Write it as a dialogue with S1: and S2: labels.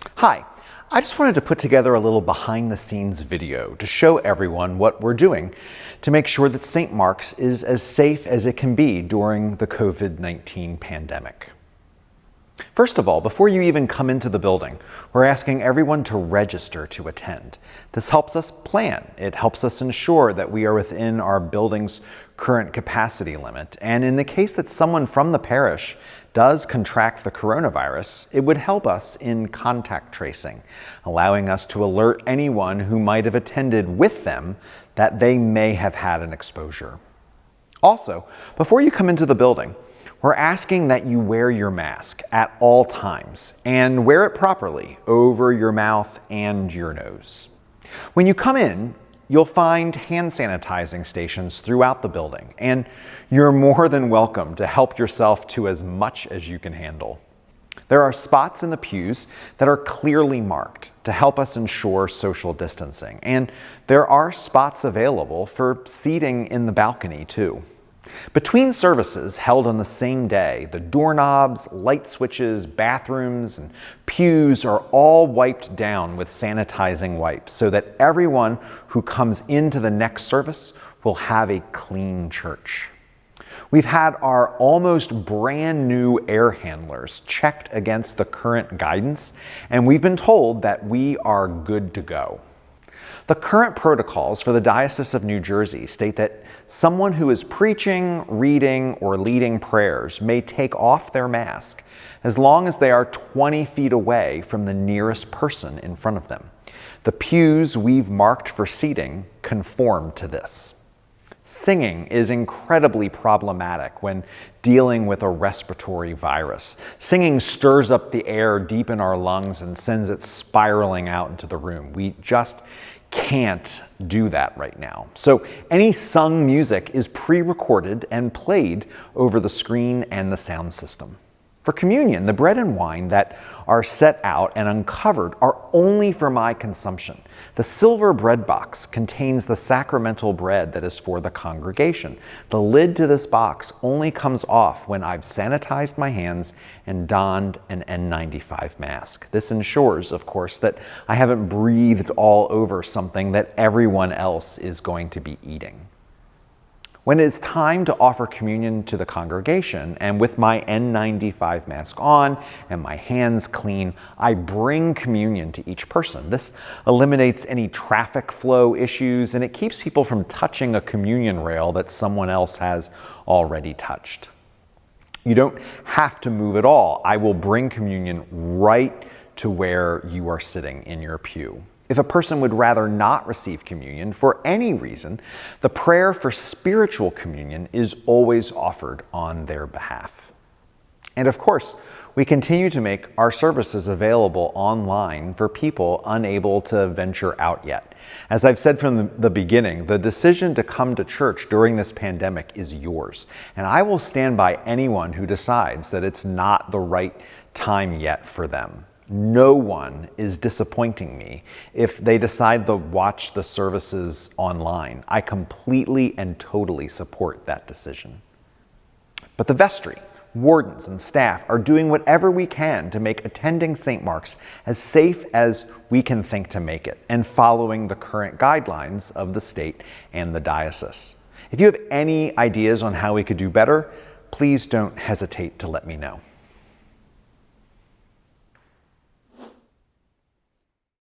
S1: Hi, I just wanted to put together a little behind-the-scenes video to show everyone what we're doing to make sure that St. Mark's is as safe as it can be during the COVID-19 pandemic. First of all, before you even come into the building, we're asking everyone to register to attend. This helps us plan. It helps us ensure that we are within our building's current capacity limit. And in the case that someone from the parish does contract the coronavirus, it would help us in contact tracing, allowing us to alert anyone who might have attended with them that they may have had an exposure. Also, before you come into the building, we're asking that you wear your mask at all times and wear it properly over your mouth and your nose. When you come in, you'll find hand sanitizing stations throughout the building, and you're more than welcome to help yourself to as much as you can handle. There are spots in the pews that are clearly marked to help us ensure social distancing, and there are spots available for seating in the balcony too. Between services held on the same day, the doorknobs, light switches, bathrooms, and pews are all wiped down with sanitizing wipes so that everyone who comes into the next service will have a clean church. We've had our almost brand new air handlers checked against the current guidance, and we've been told that we are good to go. The current protocols for the Diocese of New Jersey state that someone who is preaching, reading, or leading prayers may take off their mask as long as they are 20 feet away from the nearest person in front of them. The pews we've marked for seating conform to this. Singing is incredibly problematic when dealing with a respiratory virus. Singing stirs up the air deep in our lungs and sends it spiraling out into the room. We just can't do that right now. So any sung music is pre-recorded and played over the screen and the sound system. For communion, the bread and wine that are set out and uncovered are only for my consumption. The silver bread box contains the sacramental bread that is for the congregation. The lid to this box only comes off when I've sanitized my hands and donned an N95 mask. This ensures, of course, that I haven't breathed all over something that everyone else is going to be eating. When it is time to offer communion to the congregation, and with my N95 mask on and my hands clean, I bring communion to each person. This eliminates any traffic flow issues, and it keeps people from touching a communion rail that someone else has already touched. You don't have to move at all. I will bring communion right to where you are sitting in your pew. If a person would rather not receive communion for any reason, the prayer for spiritual communion is always offered on their behalf. And of course, we continue to make our services available online for people unable to venture out yet. As I've said from the beginning, the decision to come to church during this pandemic is yours, and I will stand by anyone who decides that it's not the right time yet for them. No one is disappointing me if they decide to watch the services online. I completely and totally support that decision. But the vestry, wardens, and staff are doing whatever we can to make attending St. Mark's as safe as we can think to make it, and following the current guidelines of the state and the diocese. If you have any ideas on how we could do better, please don't hesitate to let me know.